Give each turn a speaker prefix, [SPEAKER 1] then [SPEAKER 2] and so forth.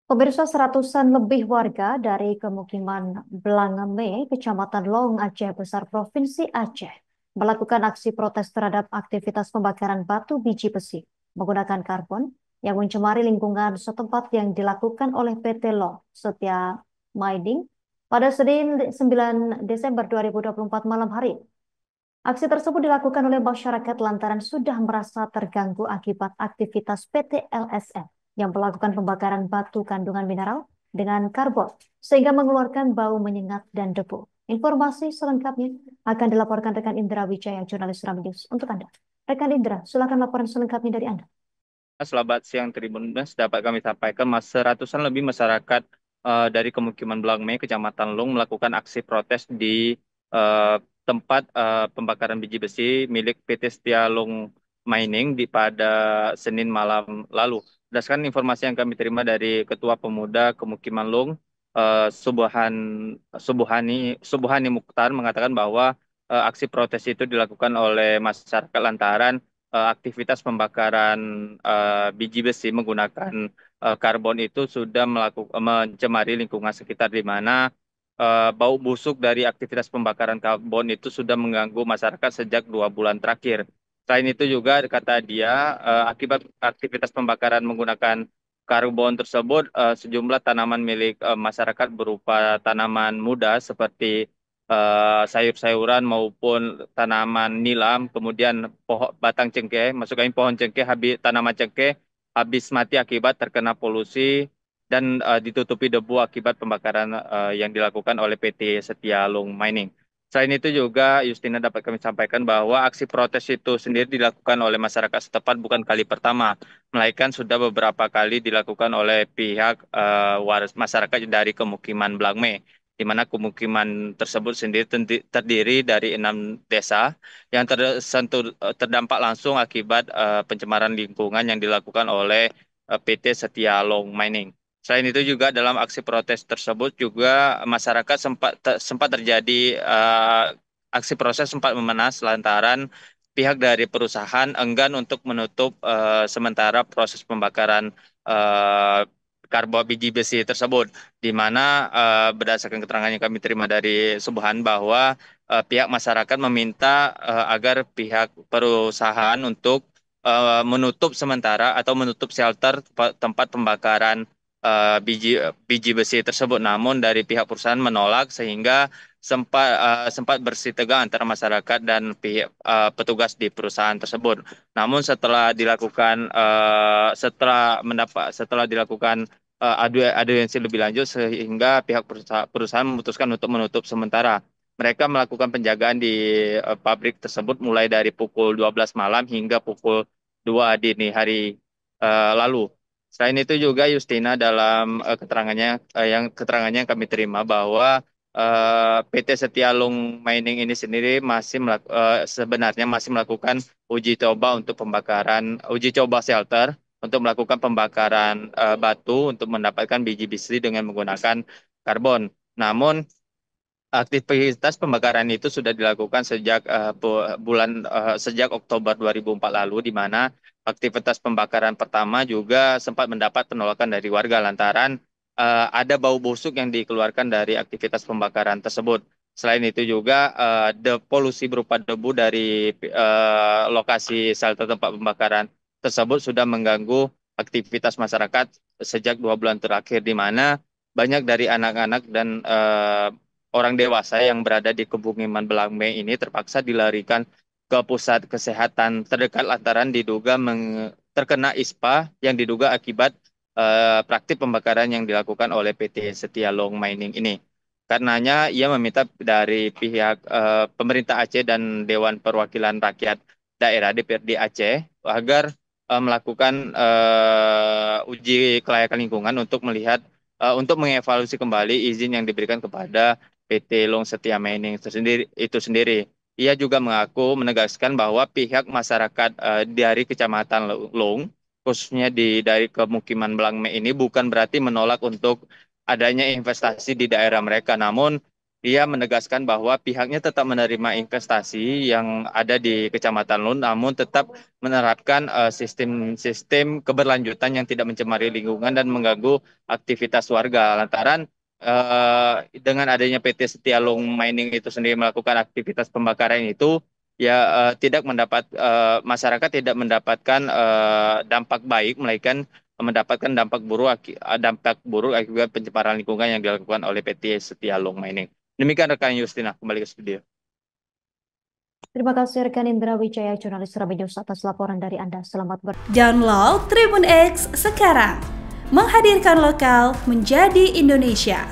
[SPEAKER 1] Pemirsa, seratusan lebih warga dari pemukiman Blangame, Kecamatan Long, Aceh Besar, Provinsi Aceh, melakukan aksi protes terhadap aktivitas pembakaran batu biji besi menggunakan karbon yang mencemari lingkungan setempat yang dilakukan oleh PT Long Setia Mining pada Senin 9 Desember 2024 malam hari. Aksi tersebut dilakukan oleh masyarakat lantaran sudah merasa terganggu akibat aktivitas PT LSM yang melakukan pembakaran batu kandungan mineral dengan karbon sehingga mengeluarkan bau menyengat dan debu. Informasi selengkapnya akan dilaporkan rekan Indra Wijaya, jurnalis Ram News untuk Anda. Rekan Indra, silakan laporan selengkapnya dari Anda.
[SPEAKER 2] Selamat siang Tribun News, dapat kami sampaikan seratusan lebih masyarakat dari Kemukiman Blangme, Kecamatan Lung melakukan aksi protes di eh, tempat pembakaran biji besi milik PT Setia Lung Mining pada Senin malam lalu. Berdasarkan informasi yang kami terima dari Ketua Pemuda Kemukiman Lung, Subuhani Mukhtar mengatakan bahwa aksi protes itu dilakukan oleh masyarakat lantaran aktivitas pembakaran biji besi menggunakan karbon itu sudah mencemari lingkungan sekitar di mana bau busuk dari aktivitas pembakaran karbon itu sudah mengganggu masyarakat sejak 2 bulan terakhir. Selain itu juga kata dia akibat aktivitas pembakaran menggunakan karbon tersebut sejumlah tanaman milik masyarakat berupa tanaman muda seperti sayur-sayuran maupun tanaman nilam, kemudian pohon batang cengkeh, masuk angin pohon cengkeh, tanaman cengkeh habis mati akibat terkena polusi dan ditutupi debu akibat pembakaran yang dilakukan oleh PT Setia Lung Mining. Selain itu juga Justina dapat kami sampaikan bahwa aksi protes itu sendiri dilakukan oleh masyarakat setempat bukan kali pertama, melainkan sudah beberapa kali dilakukan oleh pihak waris masyarakat dari Kemukiman Blangme, di mana pemukiman tersebut sendiri terdiri dari 6 desa yang terdampak langsung akibat pencemaran lingkungan yang dilakukan oleh PT Setia Long Mining. Selain itu juga dalam aksi protes tersebut juga masyarakat sempat terjadi aksi proses sempat memanas lantaran pihak dari perusahaan enggan untuk menutup sementara proses pembakaran eh, karbon biji besi tersebut, di mana berdasarkan keterangan yang kami terima dari Subhan bahwa pihak masyarakat meminta agar pihak perusahaan untuk menutup sementara atau menutup shelter tempat pembakaran biji biji besi tersebut. Namun dari pihak perusahaan menolak sehingga sempat bersih tegang antara masyarakat dan pihak petugas di perusahaan tersebut. Namun setelah dilakukan audiensi lebih lanjut sehingga pihak perusahaan memutuskan untuk menutup sementara. Mereka melakukan penjagaan di pabrik tersebut mulai dari pukul 12 malam hingga pukul 2 dini hari lalu. Selain itu juga Justina dalam keterangannya yang kami terima bahwa PT Setialung Mining ini sendiri sebenarnya masih melakukan uji coba shelter untuk melakukan pembakaran batu untuk mendapatkan biji besi dengan menggunakan karbon. Namun aktivitas pembakaran itu sudah dilakukan sejak Oktober 2004 lalu, di mana aktivitas pembakaran pertama juga sempat mendapat penolakan dari warga lantaran ada bau busuk yang dikeluarkan dari aktivitas pembakaran tersebut. Selain itu juga polusi berupa debu dari lokasi shelter tempat pembakaran tersebut sudah mengganggu aktivitas masyarakat sejak 2 bulan terakhir, di mana banyak dari anak-anak dan orang dewasa yang berada di pemukiman Belangme ini terpaksa dilarikan ke pusat kesehatan terdekat lantaran diduga terkena ISPA yang diduga akibat praktik pembakaran yang dilakukan oleh PT Setia Long Mining ini. Karenanya ia meminta dari pihak pemerintah Aceh dan Dewan Perwakilan Rakyat Daerah DPRD Aceh agar melakukan uji kelayakan lingkungan untuk mengevaluasi kembali izin yang diberikan kepada PT Long Setia Mining itu sendiri. Ia juga menegaskan bahwa pihak masyarakat dari Kecamatan Long, khususnya dari pemukiman Belangme ini bukan berarti menolak untuk adanya investasi di daerah mereka. Namun Ia menegaskan bahwa pihaknya tetap menerima investasi yang ada di Kecamatan Lun, namun tetap menerapkan sistem-sistem keberlanjutan yang tidak mencemari lingkungan dan mengganggu aktivitas warga. Lantaran dengan adanya PT Setialung Mining itu sendiri melakukan aktivitas pembakaran itu, ya tidak mendapat masyarakat tidak mendapatkan dampak baik, melainkan mendapatkan dampak buruk akibat pencemaran lingkungan yang dilakukan oleh PT Setialung Mining. Demikian rekan Justina, kembali ke studio.
[SPEAKER 1] Terima kasih rekan Indra Wijaya, jurnalis Serambi News atas laporan dari Anda. Selamat
[SPEAKER 3] Download Tribun X sekarang. Menghadirkan lokal menjadi Indonesia.